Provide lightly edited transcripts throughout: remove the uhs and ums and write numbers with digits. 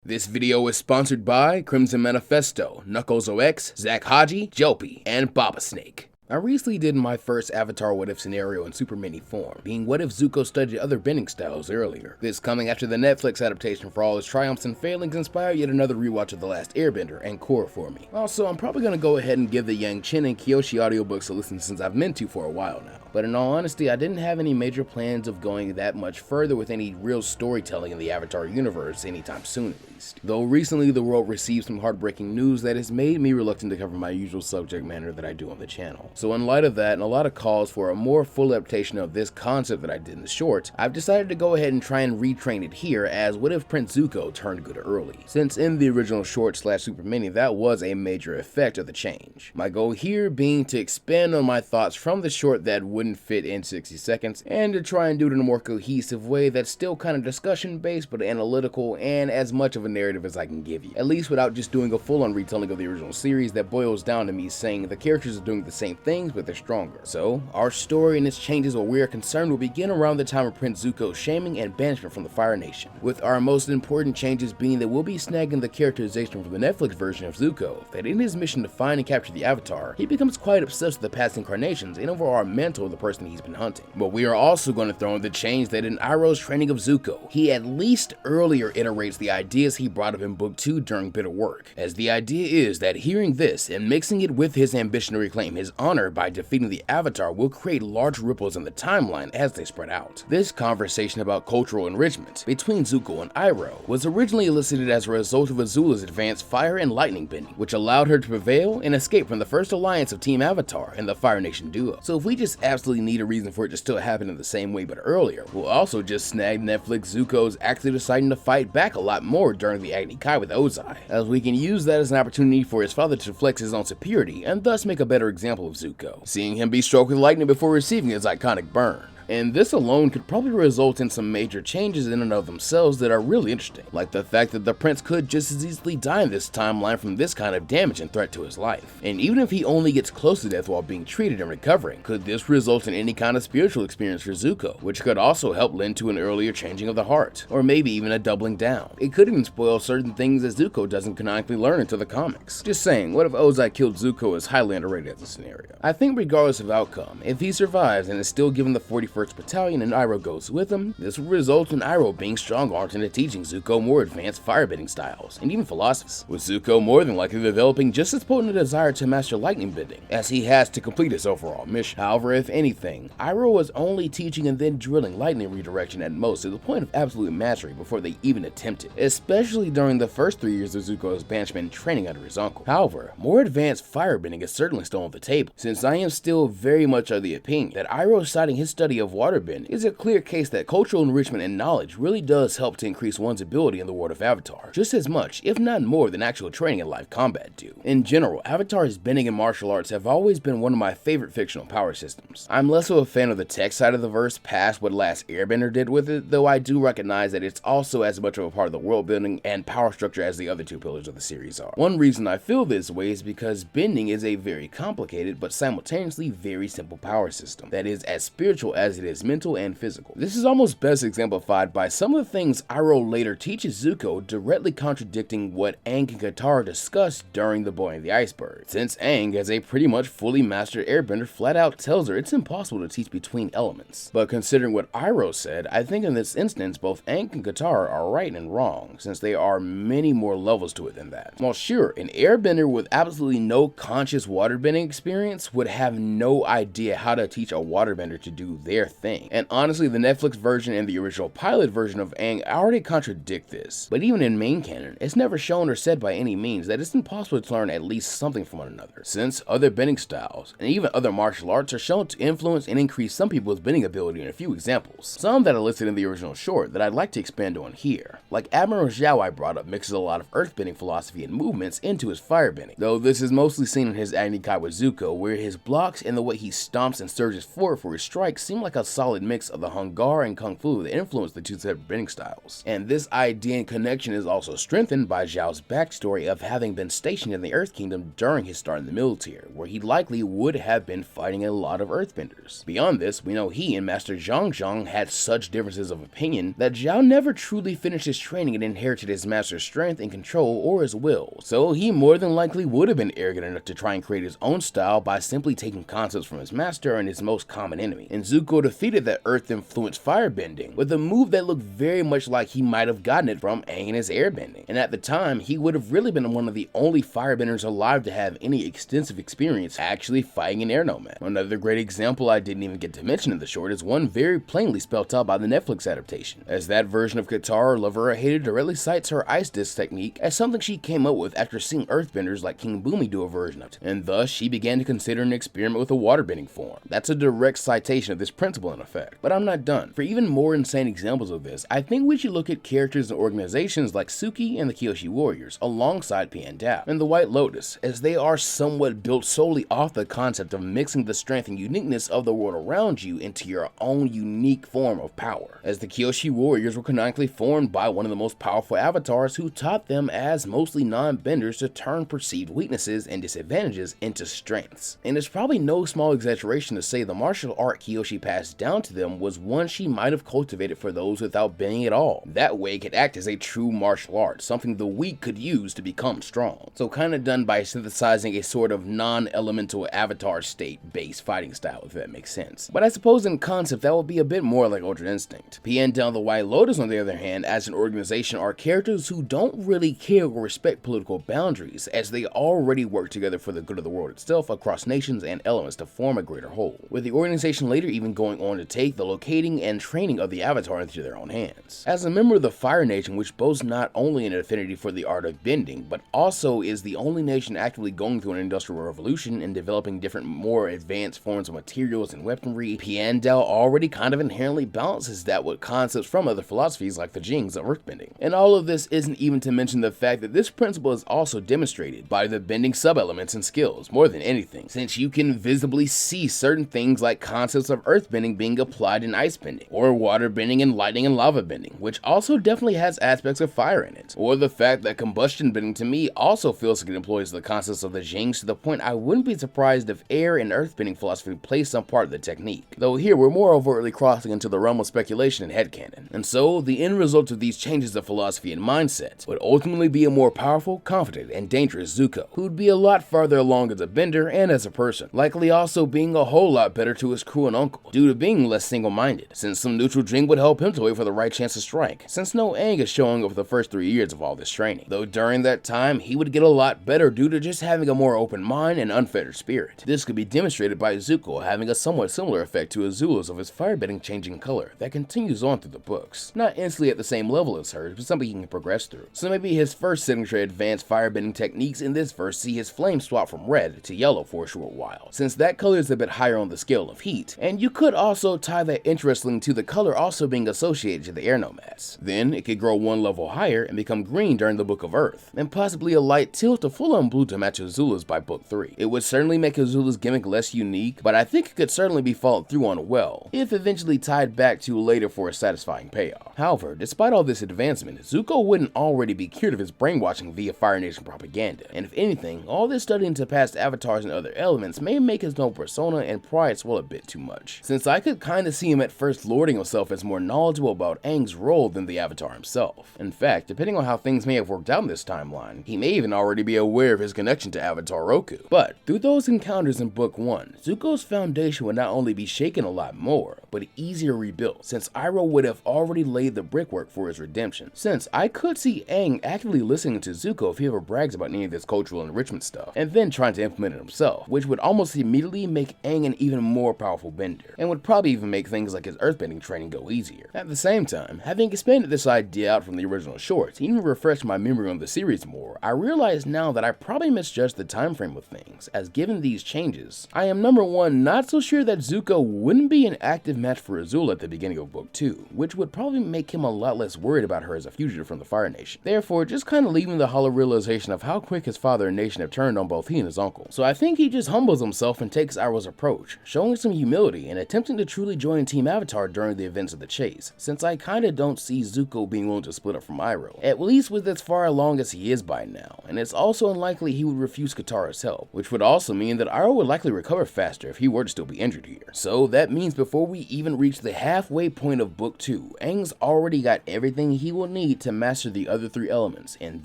This video is sponsored by Crimson Manifesto, Knuckles OX, Zach Haji, Jelpy, and Baba Snake. I recently did my first Avatar What If scenario in super mini form, being what if Zuko studied other bending styles earlier. This coming after the Netflix adaptation for all its triumphs and failings inspired yet another rewatch of The Last Airbender and Korra for me. Also, I'm probably going to go ahead and give the Yang Chen and Kyoshi audiobooks a listen since I've meant to for a while now. But in all honesty, I didn't have any major plans of going that much further with any real storytelling in the Avatar universe anytime soon at least. Though recently the world received some heartbreaking news that has made me reluctant to cover my usual subject matter that I do on the channel. So in light of that and a lot of calls for a more full adaptation of this concept that I did in the short, I've decided to go ahead and try and retrain it here as what if Prince Zuko turned good early, since in the original short / super mini that was a major effect of the change. My goal here being to expand on my thoughts from the short that wouldn't fit in 60 seconds and to try and do it in a more cohesive way that's still kind of discussion based but analytical and as much of a narrative as I can give you, at least without just doing a full-on retelling of the original series that boils down to me saying the characters are doing the same things but they're stronger. So our story and its changes where we are concerned will begin around the time of Prince Zuko's shaming and banishment from the Fire Nation, with our most important changes being that we'll be snagging the characterization from the Netflix version of Zuko that in his mission to find and capture the Avatar, he becomes quite obsessed with the past incarnations and over our mentor of the person he's been hunting. But we are also going to throw in the change that in Iroh's training of Zuko, he at least earlier iterates the ideas he brought up in book 2 during Bitter Work, as the idea is that hearing this and mixing it with his ambition to reclaim his honor by defeating the Avatar will create large ripples in the timeline as they spread out. This conversation about cultural enrichment between Zuko and Iroh was originally elicited as a result of Azula's advanced fire and lightning bending, which allowed her to prevail and escape from the first alliance of Team Avatar and the Fire Nation duo. So if we just absolutely need a reason for it to still happen in the same way but earlier, we'll also just snag Netflix Zuko's actually deciding to fight back a lot more during the Agni Kai with Ozai, as we can use that as an opportunity for his father to flex his own superiority and thus make a better example of Zuko, seeing him be struck with lightning before receiving his iconic burn. And this alone could probably result in some major changes in and of themselves that are really interesting, like the fact that the prince could just as easily die in this timeline from this kind of damage and threat to his life. And even if he only gets close to death while being treated and recovering, could this result in any kind of spiritual experience for Zuko, which could also help lend to an earlier changing of the heart, or maybe even a doubling down. It could even spoil certain things that Zuko doesn't canonically learn into the comics. Just saying, what if Ozai killed Zuko is highly underrated as a scenario. I think regardless of outcome, if he survives and is still given the 41st Battalion and Iroh goes with him, this will result in Iroh being strong-armed into teaching Zuko more advanced firebending styles, and even philosophies, with Zuko more than likely developing just as potent a desire to master lightning bending, as he has to complete his overall mission. However, if anything, Iroh was only teaching and then drilling lightning redirection at most to the point of absolute mastery before they even attempted, especially during the first 3 years of Zuko's banishment and training under his uncle. However, more advanced firebending is certainly still on the table, since I am still very much of the opinion that Iroh citing his study of waterbending is a clear case that cultural enrichment and knowledge really does help to increase one's ability in the world of Avatar, just as much, if not more, than actual training and live combat do. In general, Avatar's bending and martial arts have always been one of my favorite fictional power systems. I'm less of a fan of the tech side of the verse past what Last Airbender did with it, though I do recognize that it's also as much of a part of the world building and power structure as the other two pillars of the series are. One reason I feel this way is because bending is a very complicated but simultaneously very simple power system that is as spiritual as it is mental and physical. This is almost best exemplified by some of the things Iroh later teaches Zuko, directly contradicting what Aang and Katara discussed during the Boy and the Iceberg, since Aang, as a pretty much fully mastered airbender, flat out tells her it's impossible to teach between elements. But considering what Iroh said, I think in this instance both Aang and Katara are right and wrong, since there are many more levels to it than that. While sure, an airbender with absolutely no conscious waterbending experience would have no idea how to teach a waterbender to do their thing. And honestly, the Netflix version and the original pilot version of Aang already contradict this. But even in main canon, it's never shown or said by any means that it's impossible to learn at least something from one another, since other bending styles and even other martial arts are shown to influence and increase some people's bending ability in a few examples. Some that are listed in the original short that I'd like to expand on here. Like Admiral Zhao I brought up mixes a lot of earthbending philosophy and movements into his firebending, though this is mostly seen in his Agni Kai with Zuko, where his blocks and the way he stomps and surges forward for his strikes seem like like a solid mix of the Hung Gar and Kung Fu that influenced the two separate bending styles. And this idea and connection is also strengthened by Zhao's backstory of having been stationed in the Earth Kingdom during his start in the military, where he likely would have been fighting a lot of Earthbenders. Beyond this, we know he and Master Zhang had such differences of opinion that Zhao never truly finished his training and inherited his master's strength and control or his will, so he more than likely would have been arrogant enough to try and create his own style by simply taking concepts from his master and his most common enemy. And Zuko defeated that earth-influenced firebending with a move that looked very much like he might have gotten it from Aang and his airbending. And at the time, he would have really been one of the only firebenders alive to have any extensive experience actually fighting an air nomad. Another great example I didn't even get to mention in the short is one very plainly spelled out by the Netflix adaptation, as that version of Katara, lover or hater, directly cites her ice disc technique as something she came up with after seeing earthbenders like King Boomy do a version of it, and thus she began to consider an experiment with a waterbending form. That's a direct citation of this principle in effect. But I'm not done. For even more insane examples of this, I think we should look at characters and organizations like Suki and the Kyoshi Warriors, alongside Piandao and the White Lotus, as they are somewhat built solely off the concept of mixing the strength and uniqueness of the world around you into your own unique form of power, as the Kyoshi Warriors were canonically formed by one of the most powerful avatars who taught them as mostly non-benders to turn perceived weaknesses and disadvantages into strengths. And it's probably no small exaggeration to say the martial art Kyoshi passed down to them was one she might have cultivated for those without bending at all. That way it could act as a true martial art, something the weak could use to become strong. So kinda done by synthesizing a sort of non-elemental avatar state-based fighting style, if that makes sense. But I suppose in concept that would be a bit more like Ultra Instinct. Piandao and the White Lotus, on the other hand, as an organization, are characters who don't really care or respect political boundaries, as they already work together for the good of the world itself across nations and elements to form a greater whole, with the organization later even going on to take the locating and training of the Avatar into their own hands. As a member of the Fire Nation, which boasts not only an affinity for the art of bending, but also is the only nation actively going through an industrial revolution and developing different, more advanced forms of materials and weaponry, Piandao already kind of inherently balances that with concepts from other philosophies like the Jings of earthbending. And all of this isn't even to mention the fact that this principle is also demonstrated by the bending sub-elements and skills more than anything, since you can visibly see certain things like concepts of earthbending being applied in ice bending, or water bending and lightning and lava bending, which also definitely has aspects of fire in it, or the fact that combustion bending to me also feels like it employs the concepts of the Jings to the point I wouldn't be surprised if air and earthbending philosophy plays some part of the technique, though here we're more overtly crossing into the realm of speculation and headcanon. And so the end result of these changes of philosophy and mindset would ultimately be a more powerful, confident, and dangerous Zuko, who'd be a lot farther along as a bender and as a person, likely also being a whole lot better to his crew and uncle, due to being less single-minded, since some neutral Jing would help him to wait for the right chance to strike, since no Aang is showing up for the first 3 years of all this training, though during that time he would get a lot better due to just having a more open mind and unfettered spirit. This could be demonstrated by Zuko having a somewhat similar effect to Azula's of his firebending changing color that continues on through the books, not instantly at the same level as hers, but something he can progress through. So maybe his first signature advanced firebending techniques in this verse see his flame swap from red to yellow for a short while, since that color is a bit higher on the scale of heat, and you could also tie that interestingly to the color also being associated to the air nomads. Then it could grow one level higher and become green during the Book of Earth, and possibly a light tilt to full-on blue to match Azula's by Book 3. It would certainly make Azula's gimmick less unique, but I think it could certainly be followed through on well, if eventually tied back to later for a satisfying payoff. However, despite all this advancement, Zuko wouldn't already be cured of his brainwashing via Fire Nation propaganda, and if anything, all this study into past avatars and other elements may make his known persona and pride swell a bit too much, since I could kinda see him at first lording himself as more knowledgeable about Aang's role than the Avatar himself. In fact, depending on how things may have worked out in this timeline, he may even already be aware of his connection to Avatar Roku. But through those encounters in Book 1, Zuko's foundation would not only be shaken a lot more, but easier rebuilt, since Iroh would have already laid the brickwork for his redemption, since I could see Aang actively listening to Zuko if he ever brags about any of this cultural enrichment stuff, and then trying to implement it himself, which would almost immediately make Aang an even more powerful bender, and would probably even make things like his earthbending training go easier. At the same time, having expanded this idea out from the original shorts, even refreshed my memory on the series more, I realize now that I probably misjudged the time frame of things, as given these changes, I am number one, not so sure that Zuko wouldn't be an active match for Azula at the beginning of Book 2, which would probably make him a lot less worried about her as a fugitive from the Fire Nation. Therefore, just kinda leaving the hollow realization of how quick his father and nation have turned on both he and his uncle. So I think he just humbles himself and takes Iroh's approach, showing some humility and attempts attempting to truly join Team Avatar during the events of the chase, since I kinda don't see Zuko being willing to split up from Iroh, at least with as far along as he is by now, and it's also unlikely he would refuse Katara's help, which would also mean that Iroh would likely recover faster if he were to still be injured here. So that means before we even reach the halfway point of Book 2, Aang's already got everything he will need to master the other three elements, and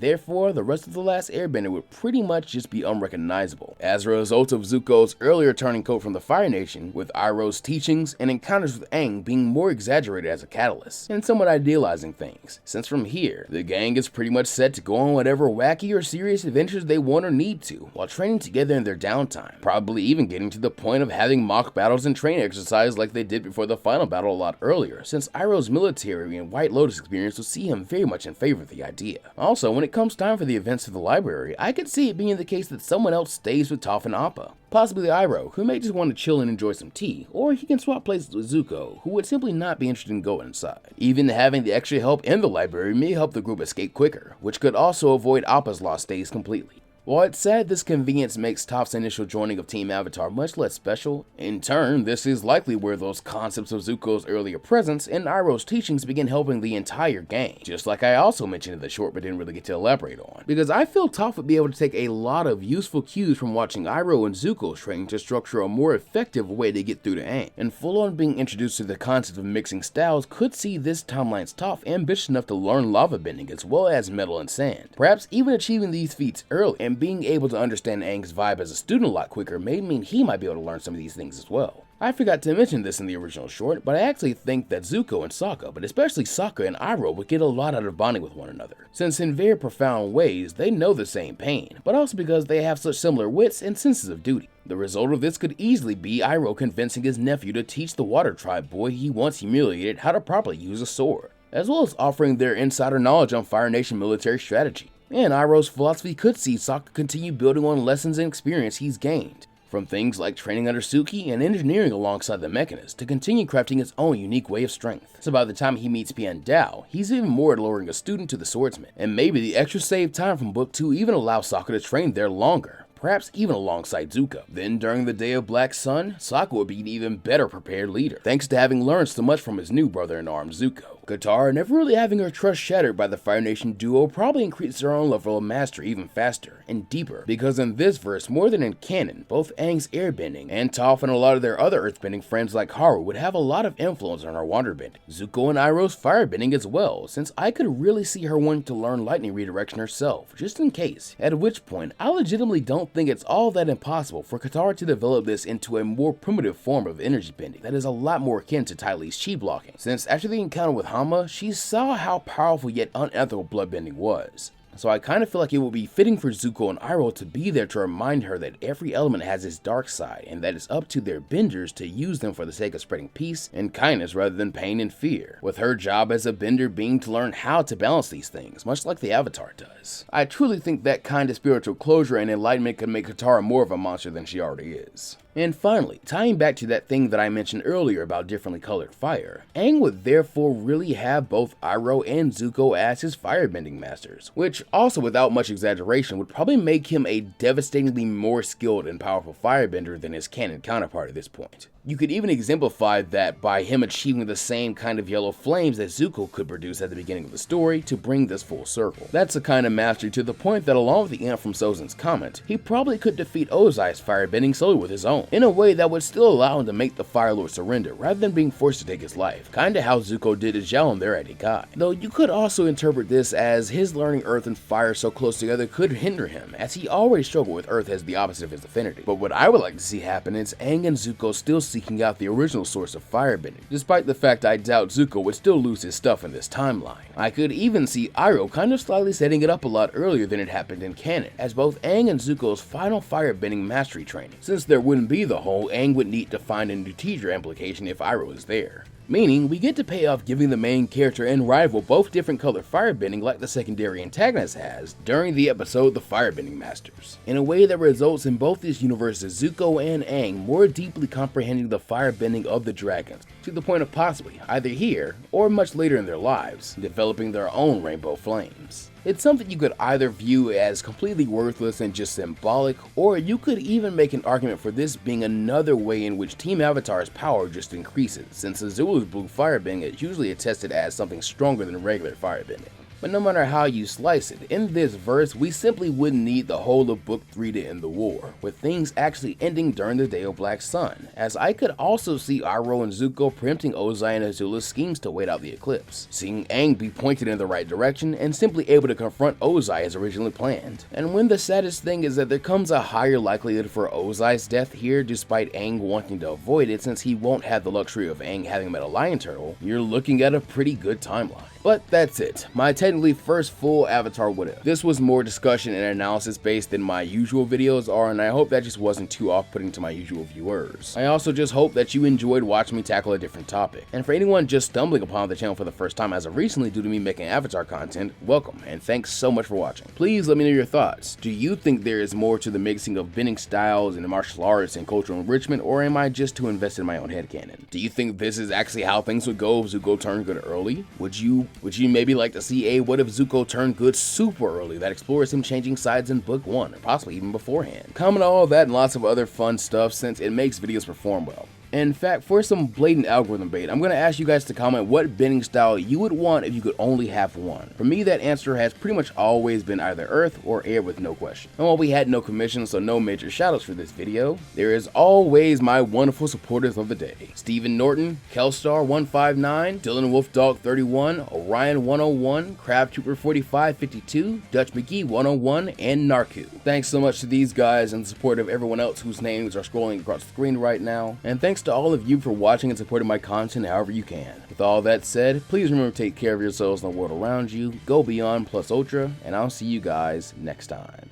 therefore the rest of The Last Airbender would pretty much just be unrecognizable, as a result of Zuko's earlier turning coat from the Fire Nation, with Iroh's teachings and encounters with Aang being more exaggerated as a catalyst, and somewhat idealizing things, since from here, the gang is pretty much set to go on whatever wacky or serious adventures they want or need to, while training together in their downtime, probably even getting to the point of having mock battles and training exercise like they did before the final battle a lot earlier, since Iroh's military and White Lotus experience will see him very much in favor of the idea. Also, when it comes time for the events of the library, I could see it being the case that someone else stays with Toph and Appa. Possibly Iroh, who may just want to chill and enjoy some tea, or he can swap places with Zuko, who would simply not be interested in going inside. Even having the extra help in the library may help the group escape quicker, which could also avoid Appa's lost days completely. While it's sad this convenience makes Toph's initial joining of Team Avatar much less special, in turn, this is likely where those concepts of Zuko's earlier presence and Iroh's teachings begin helping the entire gang, just like I also mentioned in the short but didn't really get to elaborate on, because I feel Toph would be able to take a lot of useful cues from watching Iroh and Zuko's training to structure a more effective way to get through to Aang, and full on being introduced to the concept of mixing styles could see this timeline's Toph ambitious enough to learn lava bending as well as metal and sand, perhaps even achieving these feats early, and being able to understand Aang's vibe as a student a lot quicker may mean he might be able to learn some of these things as well. I forgot to mention this in the original short, but I actually think that Zuko and Sokka, but especially Sokka and Iroh, would get a lot out of bonding with one another, since in very profound ways they know the same pain, but also because they have such similar wits and senses of duty. The result of this could easily be Iroh convincing his nephew to teach the Water Tribe boy he once humiliated how to properly use a sword, as well as offering their insider knowledge on Fire Nation military strategy. And Iroh's philosophy could see Sokka continue building on lessons and experience he's gained, from things like training under Suki and engineering alongside the Mechanist to continue crafting his own unique way of strength. So by the time he meets Pian Dao, he's even more alluring a student to the swordsman, and maybe the extra saved time from Book 2 even allows Sokka to train there longer, perhaps even alongside Zuko. Then during the Day of Black Sun, Sokka would be an even better prepared leader, thanks to having learned so much from his new brother-in-arms Zuko. Katara, never really having her trust shattered by the Fire Nation duo, probably increased her own level of mastery even faster and deeper, because in this verse, more than in canon, both Aang's airbending and Toph and a lot of their other earthbending friends like Haru would have a lot of influence on her waterbending. Zuko and Iroh's firebending as well, since I could really see her wanting to learn lightning redirection herself, just in case, at which point I legitimately don't think it's all that impossible for Katara to develop this into a more primitive form of energy bending that is a lot more akin to Ty Lee's chi blocking, since after the encounter with Hama, she saw how powerful yet unethical bloodbending was. So I kind of feel like it would be fitting for Zuko and Iroh to be there to remind her that every element has its dark side, and that it's up to their benders to use them for the sake of spreading peace and kindness rather than pain and fear, with her job as a bender being to learn how to balance these things, much like the Avatar does. I truly think that kind of spiritual closure and enlightenment could make Katara more of a monster than she already is. And finally, tying back to that thing that I mentioned earlier about differently colored fire, Aang would therefore really have both Iroh and Zuko as his firebending masters, which also without much exaggeration would probably make him a devastatingly more skilled and powerful firebender than his canon counterpart at this point. You could even exemplify that by him achieving the same kind of yellow flames that Zuko could produce at the beginning of the story to bring this full circle. That's a kind of mastery to the point that along with the ant from Sozin's comment, he probably could defeat Ozai's firebending solely with his own, in a way that would still allow him to make the Fire Lord surrender rather than being forced to take his life, kinda how Zuko did to Zhao there at Ikai. Though you could also interpret this as his learning Earth and Fire so close together could hinder him, as he already struggled with Earth as the opposite of his affinity. But what I would like to see happen is Aang and Zuko still seeking out the original source of firebending, despite the fact I doubt Zuko would still lose his stuff in this timeline. I could even see Iroh kind of slightly setting it up a lot earlier than it happened in canon, as both Aang and Zuko's final firebending mastery training, since there wouldn't be the whole Aang would need to find a new teacher implication if Iroh is there. Meaning, we get to pay off giving the main character and rival both different color firebending like the secondary antagonist has during the episode The Firebending Masters, in a way that results in both these universes, Zuko and Aang, more deeply comprehending the firebending of the dragons, to the point of possibly, either here, or much later in their lives, developing their own rainbow flames. It's something you could either view as completely worthless and just symbolic, or you could even make an argument for this being another way in which Team Avatar's power just increases, since Azula's blue firebending is usually attested as something stronger than regular firebending. But no matter how you slice it, in this verse, we simply wouldn't need the whole of Book 3 to end the war, with things actually ending during the Day of Black Sun, as I could also see Iroh and Zuko preempting Ozai and Azula's schemes to wait out the eclipse, seeing Aang be pointed in the right direction and simply able to confront Ozai as originally planned. And when the saddest thing is that there comes a higher likelihood for Ozai's death here despite Aang wanting to avoid it since he won't have the luxury of Aang having met a lion turtle, you're looking at a pretty good timeline. But that's it, my technically first full Avatar What If. This was more discussion and analysis based than my usual videos are, and I hope that just wasn't too off-putting to my usual viewers. I also just hope that you enjoyed watching me tackle a different topic. And for anyone just stumbling upon the channel for the first time as of recently due to me making Avatar content, welcome, and thanks so much for watching. Please let me know your thoughts. Do you think there is more to the mixing of bending styles and martial arts and cultural enrichment, or am I just too invested in my own headcanon? Do you think this is actually how things would go if Zuko turned good early? Would you maybe like to see a What If Zuko turned good super early that explores him changing sides in book 1, or possibly even beforehand? Comment on all that and lots of other fun stuff since it makes videos perform well. In fact, for some blatant algorithm bait, I'm going to ask you guys to comment what bending style you would want if you could only have one. For me, that answer has pretty much always been either earth or air with no question. And while we had no commissions, so no major shoutouts for this video, there is always my wonderful supporters of the day. Stephen Norton, Kelstar159, Dylan Wolfdog 31, Orion 101, Crab Trooper 4552, Dutch McGee 101, and Narku. Thanks so much to these guys and the support of everyone else whose names are scrolling across the screen right now. And thanks to all of you for watching and supporting my content however you can. With all that said, please remember to take care of yourselves and the world around you, go beyond plus ultra, and I'll see you guys next time.